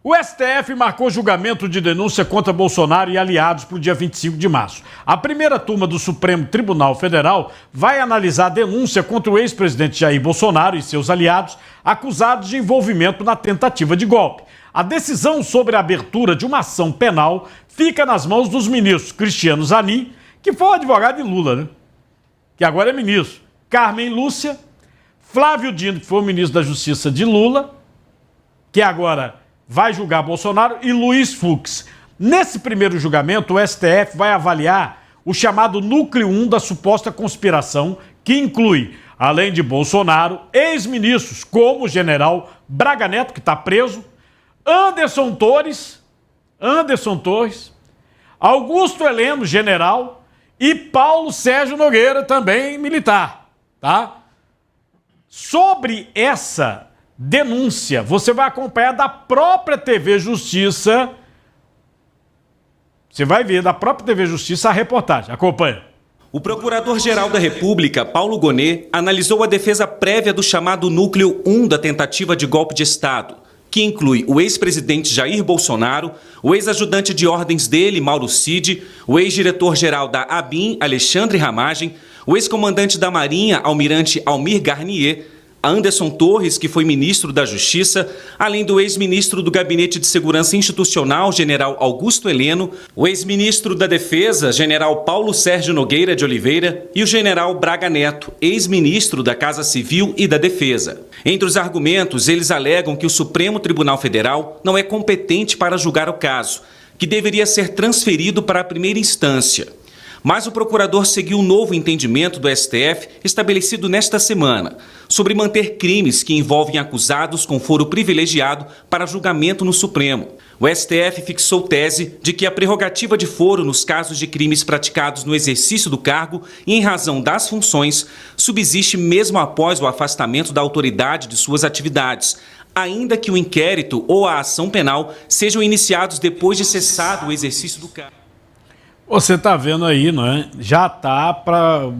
O STF marcou julgamento de denúncia contra Bolsonaro e aliados para o dia 25 de março. A primeira turma do Supremo Tribunal Federal vai analisar a denúncia contra o ex-presidente Jair Bolsonaro e seus aliados, acusados de envolvimento na tentativa de golpe. A decisão sobre a abertura de uma ação penal fica nas mãos dos ministros Cristiano Zanin, que foi o advogado de Lula, né? Que agora é ministro, Carmen Lúcia, Flávio Dino, que foi o ministro da Justiça de Lula, que agora vai julgar Bolsonaro, e Luiz Fux. Nesse primeiro julgamento, o STF vai avaliar o chamado núcleo 1 da suposta conspiração, que inclui, além de Bolsonaro, ex-ministros como o general Braga Neto, que está preso, Anderson Torres, Augusto Heleno, general, e Paulo Sérgio Nogueira, também militar, tá? Sobre essa denúncia, você vai acompanhar da própria TV Justiça. Você vai ver da própria TV Justiça a reportagem. Acompanha. O Procurador-Geral da República, Paulo Gonet, analisou a defesa prévia do chamado Núcleo 1 da tentativa de golpe de Estado, que inclui o ex-presidente Jair Bolsonaro, o ex-ajudante de ordens dele, Mauro Cid, o ex-diretor-geral da ABIN, Alexandre Ramagem, o ex-comandante da Marinha, almirante Almir Garnier, Anderson Torres, que foi ministro da Justiça, além do ex-ministro do Gabinete de Segurança Institucional, general Augusto Heleno, o ex-ministro da Defesa, general Paulo Sérgio Nogueira de Oliveira, e o general Braga Neto, ex-ministro da Casa Civil e da Defesa. Entre os argumentos, eles alegam que o Supremo Tribunal Federal não é competente para julgar o caso, que deveria ser transferido para a primeira instância. Mas o procurador seguiu um novo entendimento do STF estabelecido nesta semana, sobre manter crimes que envolvem acusados com foro privilegiado para julgamento no Supremo. O STF fixou tese de que a prerrogativa de foro nos casos de crimes praticados no exercício do cargo e em razão das funções subsiste mesmo após o afastamento da autoridade de suas atividades, ainda que o inquérito ou a ação penal sejam iniciados depois de cessado o exercício do cargo. Você tá vendo aí, não é? Já tá para...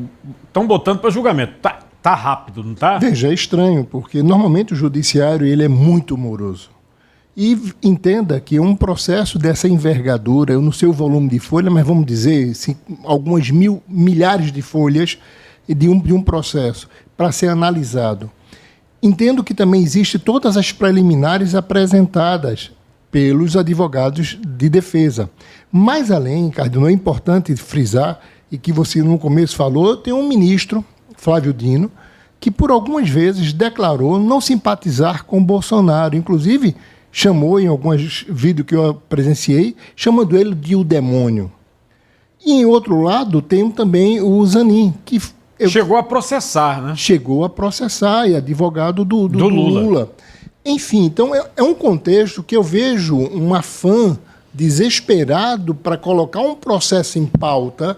Estão botando para julgamento. Tá rápido, não tá? Veja, é estranho, porque normalmente o judiciário ele é muito moroso. E entenda que um processo dessa envergadura, eu não sei o volume de folha, mas vamos dizer, assim, algumas milhares de folhas de um processo para ser analisado. Entendo que também existem todas as preliminares apresentadas pelos advogados de defesa. Mais além, Cardinal, é importante frisar, e que você no começo falou, tem um ministro, Flávio Dino, que por algumas vezes declarou não simpatizar com Bolsonaro. Inclusive, chamou em alguns vídeos que eu presenciei, chamando ele de o demônio. E em outro lado, tem também o Zanin, que... Chegou a processar, né? Chegou a processar, e advogado do Lula. Enfim, então é um contexto que eu vejo um afã desesperado para colocar um processo em pauta,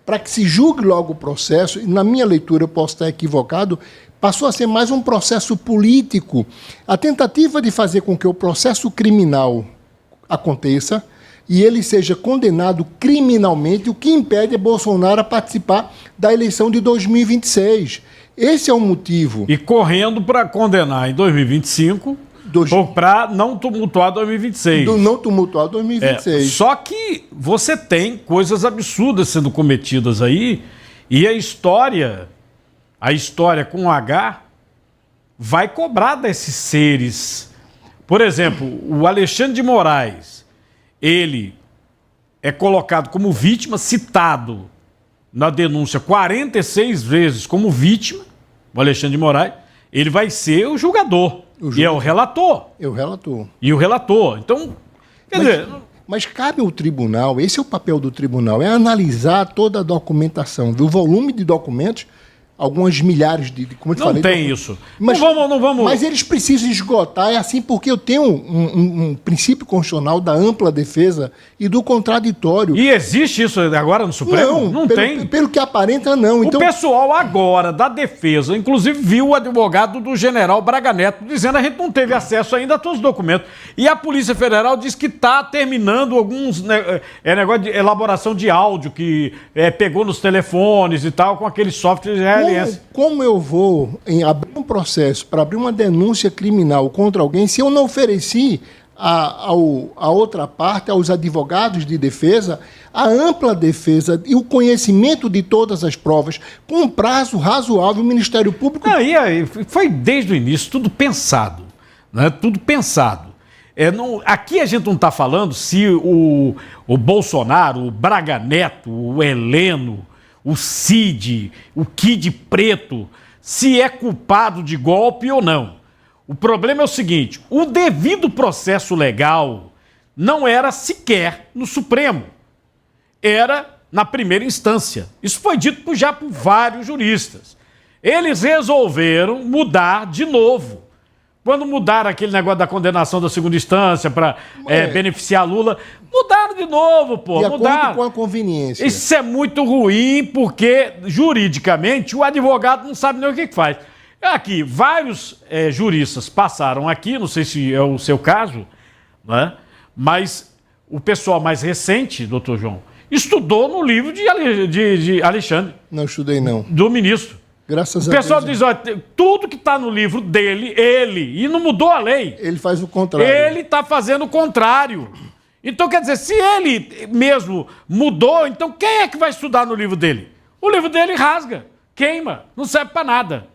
para que se julgue logo o processo, e na minha leitura, eu posso estar equivocado, passou a ser mais um processo político. A tentativa de fazer com que o processo criminal aconteça e ele seja condenado criminalmente, o que impede Bolsonaro a participar da eleição de 2026. Esse é o motivo. E correndo para condenar em 2025 para não tumultuar 2026. Não tumultuar 2026. Só que você tem coisas absurdas sendo cometidas aí e a história com H vai cobrar desses seres. Por exemplo, o Alexandre de Moraes, ele é colocado como vítima, citado na denúncia 46 vezes como vítima, o Alexandre de Moraes, ele vai ser o julgador. E é o relator. E o relator. Então, quer dizer... Mas cabe ao tribunal, esse é o papel do tribunal, é analisar toda a documentação, o volume de documentos, algumas milhares de como eu te falei. Não tem isso. Mas, não vamos. Mas eles precisam esgotar, é assim, porque eu tenho um princípio constitucional da ampla defesa e do contraditório. E existe isso agora no Supremo? Não tem. Pelo que aparenta, não. Então... O pessoal agora da defesa, inclusive viu o advogado do general Braga Neto dizendo que a gente não teve acesso ainda a todos os documentos. E a Polícia Federal diz que está terminando alguns negócio de elaboração de áudio que pegou nos telefones e tal, com aqueles softwares RLS. Como eu vou abrir um processo para abrir uma denúncia criminal contra alguém se eu não ofereci a outra parte, aos advogados de defesa, a ampla defesa e o conhecimento de todas as provas, com um prazo razoável, o Ministério Público... Aí foi desde o início tudo pensado, né? Tudo pensado. Aqui a gente não está falando se o Bolsonaro, o Braga Neto, o Heleno, o Cid, o Kid Preto, se é culpado de golpe ou não. O problema é o seguinte, o devido processo legal não era sequer no Supremo, era na primeira instância. Isso foi dito já por vários juristas. Eles resolveram mudar de novo. Quando mudaram aquele negócio da condenação da segunda instância para beneficiar Lula, mudaram de novo, pô. De acordo mudaram. com a conveniência. Isso é muito ruim porque, juridicamente, o advogado não sabe nem o que faz. Aqui, vários juristas passaram aqui, não sei se é o seu caso, né? Mas o pessoal mais recente, doutor João, estudou no livro de Alexandre. Não estudei, não. Do ministro. Graças a Deus. O pessoal Deus, diz, olha, tudo que está no livro dele, e não mudou a lei. ele faz o contrário. Ele está fazendo o contrário. Então, quer dizer, se ele mesmo mudou, então quem é que vai estudar no livro dele? O livro dele rasga, queima, não serve para nada.